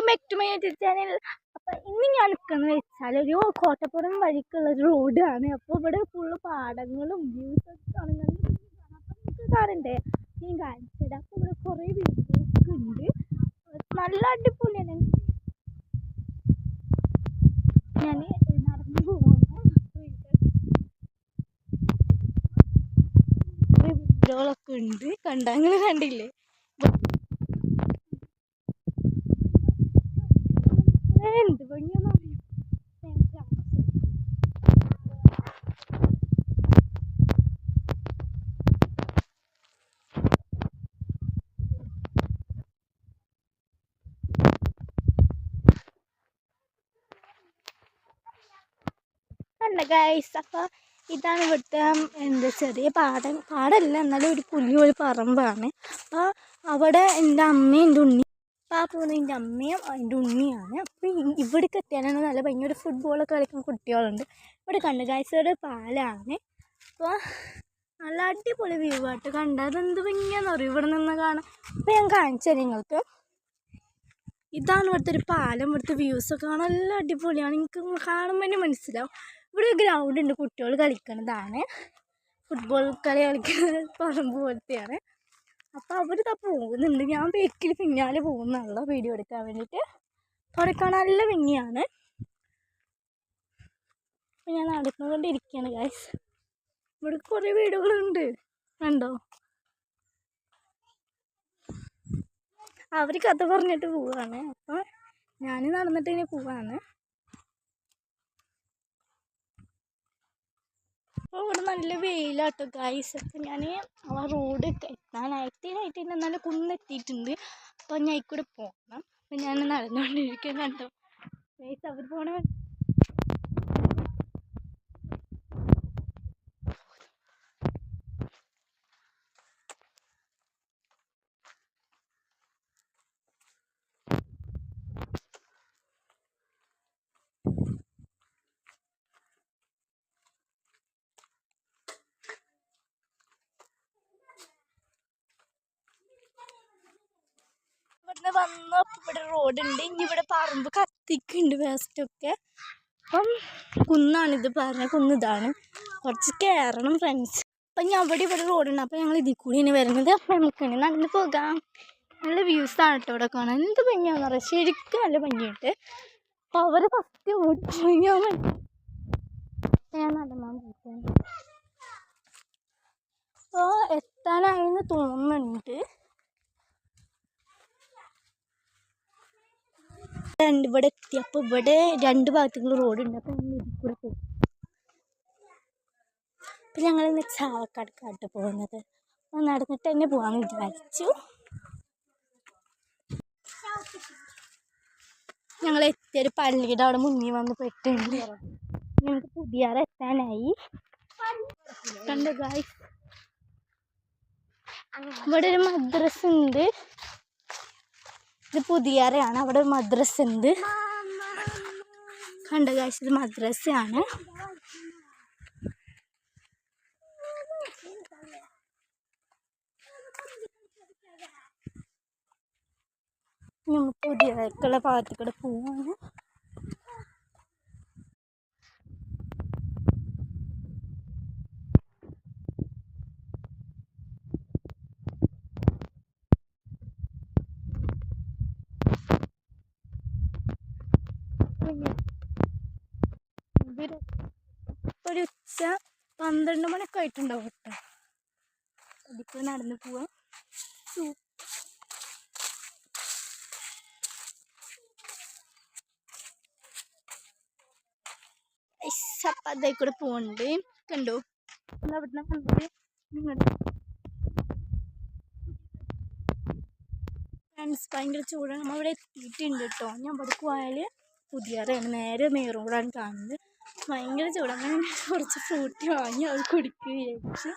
back to my YouTube channel. അപ്പോൾ ഇന്ന് ഞാൻ നിൽക്കുന്നത് വെച്ചാൽ ഒരു കോട്ടപ്പുറം വഴിക്കുള്ളൊരു റോഡാണ്. അപ്പോൾ ഇവിടെ ഫുള്ള് പാടങ്ങളും വ്യൂസൊക്കെ കാണുന്നത്. അപ്പോൾ നിങ്ങൾക്ക് കാണണ്ടേ ഞാൻ കാണിച്ചു തരാം. അപ്പോൾ ഇവിടെ കുറേ വീടുകളൊക്കെ ഉണ്ട്. നല്ല അടിപൊളിയാണ്. ഞാൻ നടന്നു പോകുന്നത് വീടുകളൊക്കെ ഉണ്ട്. കണ്ടങ്ങൾ കണ്ടില്ലേ? എന്ത് ഭംഗിയാണെന്ന് അറിയാം. കണ്ട ഗൈസ്, അപ്പോൾ ഇതാണ് ഇവിടുത്തെ എന്താ ചെറിയ പാടല്ല, എന്നാലും ഒരു പുതിയൊരു പറമ്പാണ്. അപ്പോൾ അവിടെ എൻ്റെ അമ്മയും എൻ്റെ ഉണ്ണി പോകുന്നത് എൻ്റെ അമ്മയും എൻ്റെ ഉണ്ണിയാണ്. അപ്പോൾ ഇവിടേക്ക് എത്തിയാലാണ് നല്ല ഭയങ്കര ഫുട്ബോളൊക്കെ കളിക്കുന്ന കുട്ടികളുണ്ട്. ഇവിടെ കണ്ട ഗൈസ്, ഒരു പാലാണ്. അപ്പോൾ നല്ല അടിപൊളി വ്യൂ ആയിട്ട് കണ്ടാൽ അതെന്ത് ഭംഗിയാണെന്ന് പറയും ഇവിടെ നിന്ന് കാണാം. അപ്പോൾ ഞാൻ കാണിച്ചു തരാം നിങ്ങൾക്ക്. ഇതാണ് ഇവിടുത്തെ ഒരു പാലം. ഇവിടുത്തെ വ്യൂസൊക്കെ കാണാൻ നല്ല അടിപൊളിയാണ്. എനിക്ക് കാണുമ്പോൾ തന്നെ മനസ്സിലാവും. ഇവിടെ ഒരു ഗ്രൗണ്ട് ഉണ്ട്, കുട്ടികൾ കളിക്കുന്നതാണ്. ഫുട്ബോൾ കളി കളിക്കുന്ന പറമ്പ് പോലത്തെയാണ്. അപ്പോൾ അവരിതാ പോകുന്നുണ്ട്. ഞാൻ ബേക്കിൽ പിന്നാലെ പോകുന്നുള്ള വീഡിയോ എടുക്കാൻ വേണ്ടിയിട്ട്. അവിടെ കാണാൻ നല്ല ഭംഗിയാണ്. അപ്പോൾ ഞാൻ നടന്നുകൊണ്ടിരിക്കുകയാണ് ഗൈസ്. ഇവിടെ കുറേ വീടുകളുണ്ട്, കണ്ടോ? അവർ കഥ പറഞ്ഞിട്ട് പോവാണ്. അപ്പോൾ ഞാൻ നടന്നിട്ട് ഇങ്ങനെ പോവാണ്. അപ്പോൾ ഇവിടെ നല്ല വെയിലാട്ടോ ഗൈസ്. അപ്പോൾ ഞാൻ ആ റോഡ് എത്താനായിട്ട് നല്ല കുന്നെത്തിയിട്ടുണ്ട്. അപ്പോൾ ഞാൻ കൂടെ പോകണം. അപ്പോൾ ഞാൻ നടന്നുകൊണ്ടിരിക്കാൻ കണ്ടോ ഗൈസ്, അവർ പോണ ഇവിടുന്ന് വന്നപ്പോൾ ഇവിടെ റോഡുണ്ട്. ഇനി ഇവിടെ പറമ്പ് കത്തിക്കുന്നുണ്ട് വേസ്റ്റൊക്കെ. അപ്പം കുന്നാണിത്, പറഞ്ഞ കുന്നിതാണ്. കുറച്ച് കയറണം ഫ്രണ്ട്സ്. അപ്പം ഞാൻ ഇവിടെ റോഡുണ്ട്. അപ്പോൾ ഞങ്ങൾ ഇതിൽ കൂടിയാണ് വരുന്നത്. അപ്പം നമുക്ക് നടന്ന് പോകാം. നല്ല വ്യൂസാണ് കേട്ടോ ഇവിടെ കാണാൻ. എന്ത് ഭംഗിയാണെന്ന് പറയാം, ശരിക്കും നല്ല ഭംഗിയുണ്ട്. അപ്പോൾ അവർ ഫസ്റ്റ് ഓടിപ്പോയി ഞാൻ നടന്നാൻ പോയി. അപ്പോൾ എത്താനായെന്ന് തോന്നുന്നുണ്ട്. ഇവിടെ എത്തിയപ്പോൾ ഇവിടെ രണ്ട് ഭാഗത്തുള്ള റോഡുണ്ട്. അപ്പോൾ ഞങ്ങൾ ഇതിൽ കൂടെ പോകും. അപ്പം ഞങ്ങളിന്ന് ചാവക്കാടക്കാട്ട് പോകുന്നത്. അപ്പോൾ നടന്നിട്ട് തന്നെ പോകാമെന്ന് വിചാരിച്ചു. ഞങ്ങൾ എത്തിയൊരു പള്ളിയുടെ അവിടെ മുന്നിൽ വന്ന് പെട്ടുണ്ട്. ഞങ്ങൾക്ക് പുതിയാറ് എത്താനായി. കണ്ടോ ഗായ്സ്, ഇവിടെ ഒരു മദ്രസ ഉണ്ട്. ഇത് പുതിയാറയാണ്. അവിടെ ഒരു മദ്രസ ഉണ്ട്. കണ്ട ഗായ്സ്, ഇത് മദ്രസയാണ്. നമ്മൾ പുതിയക്കുള്ള ഭാഗത്ത് കൂടെ പോവാണ്. ഒരു ഉച്ച 12 മണിയൊക്കെ ആയിട്ടുണ്ടാവും കേട്ടോ. അതിപ്പോൾ നടന്ന് പോവാം. അപ്പം അതേ കൂടെ പോകുന്നുണ്ട്. കണ്ടോ അവിടുന്ന് കണ്ടത് നിങ്ങളുടെ ഫ്രണ്ട്സ്. ഭയങ്കര ചൂടാണ്. നമ്മൾ അവിടെ എത്തിയിട്ടുണ്ട് കേട്ടോ. ഞാൻ ഇവിടെ പോയാൽ പുതിയാറാണ്, നേരെ മെയിൻ റോഡാണ് കാണുന്നത്. ഭയങ്കര ചൂടാണ്. കുറച്ച് ഫ്രൂട്ടി വാങ്ങി അത് കുടിക്കുക വിചാരിച്ചു.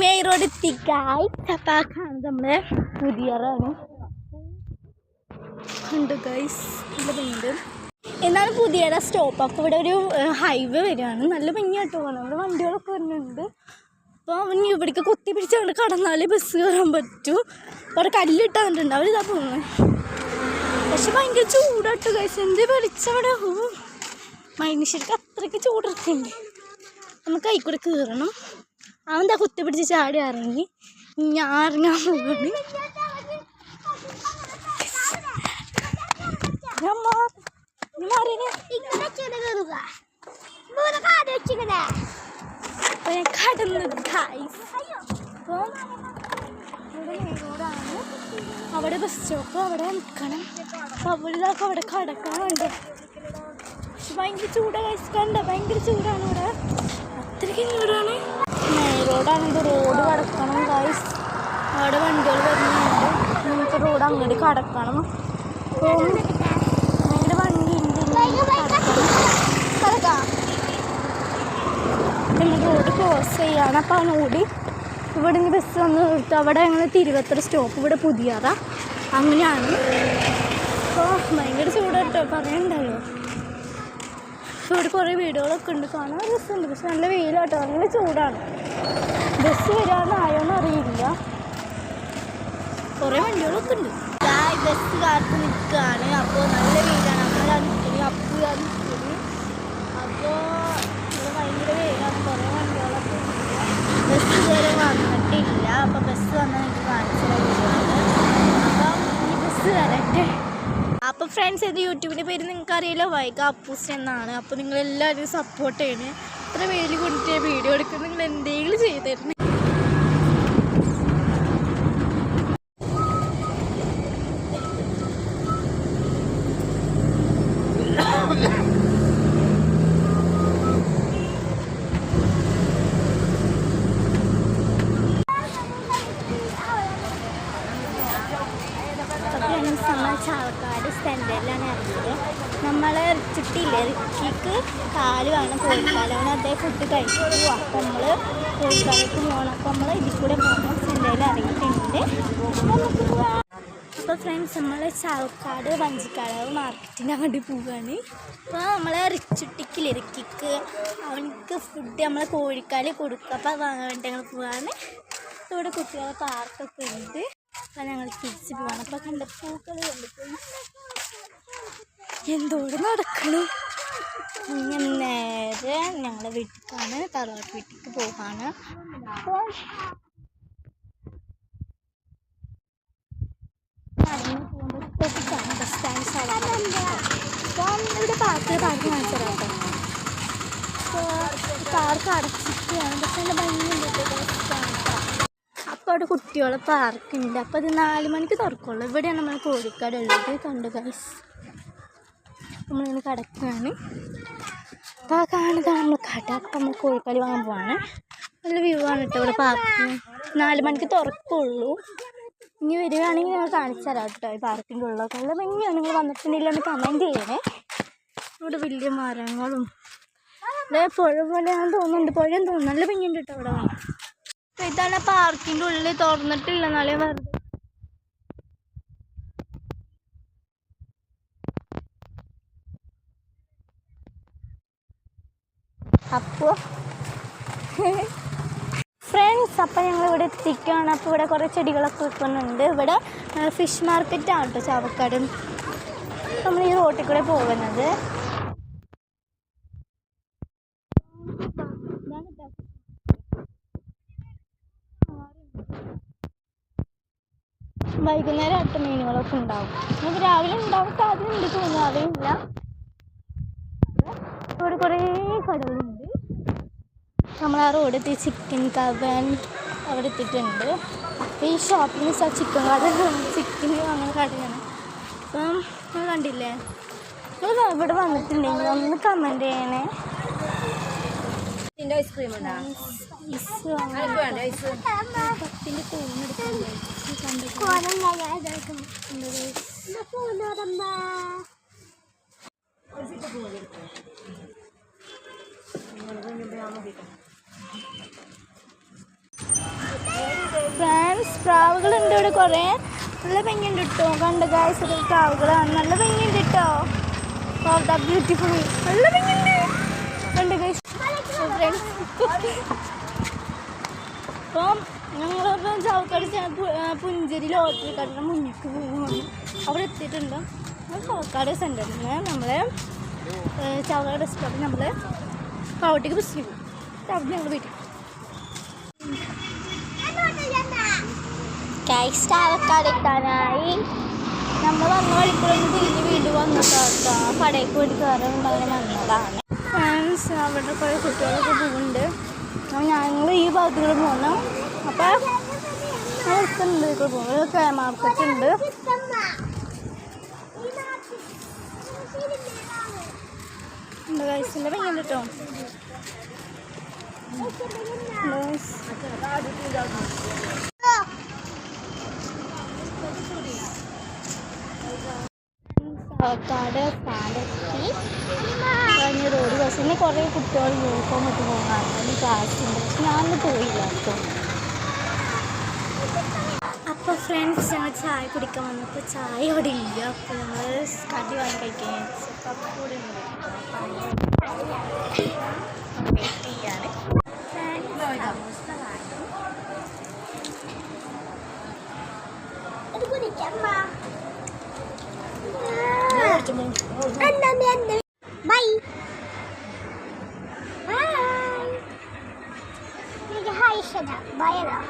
Main road എത്തിക്കായി. ചപ്പാക്കാണ് നമ്മളെ പുതിയാറാണ്. ഉണ്ട് ഗൈസ്, നല്ല ഭംഗിയുണ്ട്. എന്നാലും പുതിയറ സ്റ്റോപ്പ്. അപ്പോൾ ഇവിടെ ഒരു ഹൈവേ വരികയാണ്. നല്ല ഭംഗിയായിട്ട് പോകണം. അവിടെ വണ്ടികളൊക്കെ വരുന്നുണ്ട്. അപ്പോൾ ഇനി ഇവിടേക്ക് കുത്തി പിടിച്ചുകൊണ്ട് കടന്നാലേ ബസ് കയറാൻ പറ്റൂ. അവിടെ കല്ലിട്ടാണ്ടിട്ടുണ്ട്, അവരിതാ പോകുന്നത്. പക്ഷെ ഭയങ്കര ചൂടായിട്ട് കഴിച്ചു. എന്ത് വെളിച്ചവിടെ മനുഷ്യർക്ക് അത്രയ്ക്ക് ചൂടെടുക്കുന്നുണ്ട്. നമുക്ക് കൈക്കൂടെ കയറണം. അവൻ്റെ കുത്തി പിടിച്ച് ചാടി ഇറങ്ങി ഞാൻ ഇറങ്ങാൻ പോവാണ്. അവിടെ ബസ് സ്റ്റോപ്പ്, അവിടെ നിൽക്കണം. അവരിതൊക്കെ അവിടെ കടക്കാനുണ്ട്. പക്ഷെ ഭയങ്കര ചൂടാണ് കഴിച്ചിട്ടുണ്ട്. ഭയങ്കര ചൂടാണ് ഇവിടെ, അത്രയ്ക്ക് ചൂടാണ്. റോഡാണെങ്കിൽ റോഡ് കടക്കണം ഗൈസ്. അവിടെ വണ്ടികൾ വരുന്നുണ്ട്. നമുക്ക് റോഡ് അങ്ങോട്ട് കടക്കണം. അപ്പോൾ ഭയങ്കര വണ്ടി ഉണ്ട്. റോഡ് ക്രോസ് ചെയ്യാണ്. അപ്പോൾ അവനോടി ഇവിടെ നിന്ന് ബസ് വന്ന് നിർത്തും. അവിടെ ഞങ്ങൾ തിരുവത്ര സ്റ്റോപ്പ്, ഇവിടെ പുതിയറ, അങ്ങനെയാണ്. അപ്പോൾ ഭയങ്കര ചൂടാട്ടോ, പറയണ്ടല്ലോ. ഇവിടെ കുറേ വീടുകളൊക്കെ ഉണ്ട്, കാണാൻ രസമുണ്ട്. പക്ഷെ നല്ല വെയിലാട്ടോ, നല്ല ചൂടാണ്. ബസ് വരാനായോന്ന് അറിയില്ല. കുറേ വണ്ടികളൊക്കെ ഉണ്ട്. ബസ് കാത്ത് നിൽക്കുകയാണ്. അപ്പോൾ നല്ല വെയിലാണ്. നമ്മളാ നിൽക്കുന്നത്, അപ്പുഴാ നിൽക്കുന്നത്. അപ്പോൾ ഇവിടെ ഭയങ്കര വെയിലാണ്. കുറേ വണ്ടികളൊക്കെ ഉണ്ട്. ബസ് ഇതുവരെ വന്നിട്ടില്ല. അപ്പോൾ ബസ് വന്നാൽ എനിക്ക് കാണിച്ചു തരുന്നത്. അപ്പം ഈ ബസ് വരട്ടെ. അപ്പോൾ ഫ്രണ്ട്സ്, ഇത് യൂട്യൂബിൻ്റെ പേര് നിങ്ങൾക്ക് അറിയില്ല, വൈഗ അപ്പൂസ് എന്നാണ്. അപ്പോൾ നിങ്ങളെല്ലാവരും സപ്പോർട്ട് ചെയ്യണേ. ഇത്ര വെയിൽ കൊണ്ടിട്ട് വീഡിയോ എടുക്കുന്നത് നിങ്ങൾ എന്തെങ്കിലും ചെയ്തു തരണേ. നമ്മൾ ചാവക്കാട് സെൻറ്ററിലാണ് ഇറങ്ങിയത്. നമ്മൾ ചുട്ടിയില്ലേ റിക്കിക്ക് കാല് വേണം കോഴിക്കാല് വേണം, അതേ ഫുഡ് കഴിച്ചു. അപ്പോൾ നമ്മൾ കോഴിക്കാലേക്ക് പോകണം. അപ്പോൾ നമ്മൾ ഇതിൽ കൂടെ പോകണം. സെൻറ്ററിൽ ഇറങ്ങിയിട്ടുണ്ട്, നമുക്ക് പോകാം. അപ്പോൾ ഫ്രണ്ട്സ്, നമ്മൾ ചാവക്കാട് വഞ്ചിക്കാട് മാർക്കറ്റിൻ്റെ അങ്ങോട്ട് പോവുകയാണ്. അപ്പോൾ നമ്മൾ റിച്ചുട്ടിക്കില്ലേ റിക്കിക്ക് അവനക്ക് ഫുഡ് നമ്മൾ കോഴിക്കാല് കൊടുക്കുക. അപ്പോൾ വാങ്ങാൻ വേണ്ടി ഞങ്ങൾ പോവാണ്. ഇവിടെ കുട്ടികളെ പാർക്കൊക്കെ ഉണ്ട്. അപ്പം ഞങ്ങൾ തിരിച്ച് പോവാണ്. അപ്പോൾ കണ്ട പൂക്കൾ കണ്ടിപ്പോയി എന്തോട് നടക്കണം. ഇങ്ങനെ നേരെ ഞങ്ങളുടെ വീട്ടിലേക്കാണ്, തറവാട്ട് വീട്ടിലേക്ക് പോവാണ്. അപ്പോൾ നടന്ന് പോകുമ്പോൾ തൊട്ടിട്ടാണ് ബസ് സ്റ്റാൻഡ് സ്ഥലം. അപ്പം ഇവിടെ പാർക്ക് കാണിച്ചു തരാം കേട്ടോ. അപ്പോൾ പാർക്ക് അടച്ചിട്ടാണ്. പക്ഷേ നല്ല ഭംഗിയുണ്ട് ബസ് സ്റ്റാൻഡ്. അപ്പോൾ അവിടെ കുട്ടികളെ പാർക്കുണ്ട്. അപ്പോൾ അത് 4 മണിക്ക് തുറക്കുള്ളൂ. ഇവിടെയാണ് നമ്മൾ കോഴിക്കാട് ഉള്ളത്. കണ്ടു ഗൈസ്, നമ്മളിങ്ങനെ കിടക്കുകയാണ്. അപ്പോൾ ആ കാണുന്നതാണ് നമ്മൾ കട. അപ്പോൾ നമ്മൾ കോഴിക്കാട് വാങ്ങാൻ പോവാണ്. നല്ല വ്യൂ ആണ് കേട്ടോ ഇവിടെ പാർക്കിന്. 4 മണിക്ക് തുറക്കുള്ളൂ. ഇനി വരികയാണെങ്കിൽ ഞങ്ങൾ കാണിച്ചു തരാം കേട്ടോ ഈ പാർക്കിൻ്റെ ഉള്ളതൊക്കെ. നല്ല ഭംഗിയാണ്. നിങ്ങൾ വന്നിട്ടുണ്ടെങ്കിൽ കമൻറ്റ് ചെയ്യണേ. ഇവിടെ വലിയ മരങ്ങളും ഇവിടെ പുഴ പോലെയാണെന്ന് തോന്നുന്നുണ്ട്. പുഴയെന്ന് തോന്നുന്നു. നല്ല ഭംഗിയുണ്ട് കേട്ടോ ഇവിടെ. അപ്പോൾ ഇതാണ് പാർക്കിൻ്റെ ഉള്ളിൽ, തുറന്നിട്ടില്ല എന്നാലേ വെറുതെ. അപ്പോൾ ഫ്രണ്ട്സ്, അപ്പം ഞങ്ങളിവിടെ എത്തിക്കുകയാണ്. അപ്പോൾ ഇവിടെ കുറേ ചെടികളൊക്കെ വെക്കുന്നുണ്ട്. ഇവിടെ ഫിഷ് മാർക്കറ്റാണ് കേട്ടോ ചാവക്കാട്. നമ്മൾ ഈ റോട്ടിൽ കൂടെ പോകുന്നത്. വൈകുന്നേരം 8 മീനുകളൊക്കെ ഉണ്ടാവും. നമുക്ക് രാവിലെ ഉണ്ടാവും സാധ്യതയുണ്ട്, തോന്നുന്നു, അറിയില്ല. ഇവിടെ കുറേ കടകളുണ്ട്. നമ്മൾ ആ റോഡ് എത്തി ചിക്കൻ കവൻ അവിടെ എത്തിയിട്ടുണ്ട്. അപ്പോൾ ഈ ഷോപ്പിൽ ചിക്കൻ കട, ചിക്കൻ അങ്ങനെ കടയാണ്. അപ്പം നിങ്ങൾ കണ്ടില്ലേ? നിങ്ങൾ ഇവിടെ വന്നിട്ടുണ്ടെങ്കിൽ ഒന്ന് കമൻറ്റ് ചെയ്യണേ. ഐസ്ക്രീം ഫ്രണ്ട്സ്, പ്രാവുകളുണ്ട് ഇവിടെ കുറേ. നല്ല ഭംഗിയുണ്ട് കേട്ടോ. കണ്ട ഗൈസ്, പ്രാവുകളാണ്. നല്ല ഭംഗിയുണ്ട് കേട്ടോ. ബ്യൂട്ടിഫുൾ, നല്ല ഭംഗിയുണ്ട്. കണ്ട ഗൈസ് ഫ്രണ്ട്സ്. അപ്പം ഞങ്ങളിപ്പം ചാവക്കാട് പുഞ്ചേരി ലോട്ടറി കടയുടെ മുന്നിക്ക് പോകുന്നു. അവിടെ എത്തിയിട്ടുണ്ട്. ചാവക്കാട് സെൻറ്ററിൽ നിന്ന് നമ്മളെ ചാവക്കാട് റെസ്റ്റോറൻറ്റ് നമ്മൾ പാവട്ടിക്ക് ബസ്സിന് പോകും. അവിടെ ഞങ്ങൾ വീട്ടിൽ ചാവക്കാട് എത്താനായി നമ്മൾ വന്ന വഴിക്കുള്ള തിരിഞ്ഞ് വീണ്ടും വന്നിട്ടാ കടയ്ക്ക് വേണ്ടി കയറുണ്ടാകാൻ വന്നതാണ്. ഫ്രണ്ട്സ് അവിടെ കുറേ കുട്ടികളൊക്കെ പോകുന്നുണ്ട്. അപ്പോൾ ഞങ്ങൾ ഈ ഭാഗത്തുകൂടെ പോകണം. അപ്പോൾ ഞങ്ങൾ ഇപ്പോൾ പോകുന്നത് കെ മാർക്കറ്റ് ഉണ്ട്. ഗൈസിൻ്റെ ഭയങ്കര കേട്ടോ ചാവക്കാട് സ്ഥലത്തി കഴിഞ്ഞ റോഡ് ബസ്സിന് കുറേ കുട്ടികൾ യൂണിഫോം ഇട്ട് പോകാറുണ്ട് ക്ലാസ്സിൻ്റെ. പക്ഷെ ഞാനൊന്നും പോയില്ല കേട്ടോ. അപ്പോൾ ഫ്രണ്ട്സ് ഞങ്ങൾ ചായ കുടിക്കാൻ വന്നപ്പോൾ ചായ അവിടെ ഇല്ല. അപ്പോൾ ഞങ്ങൾ കടി വാങ്ങി കഴിക്കാൻ കൂടെ വെയിറ്റ് ചെയ്യാണ്. Bye bye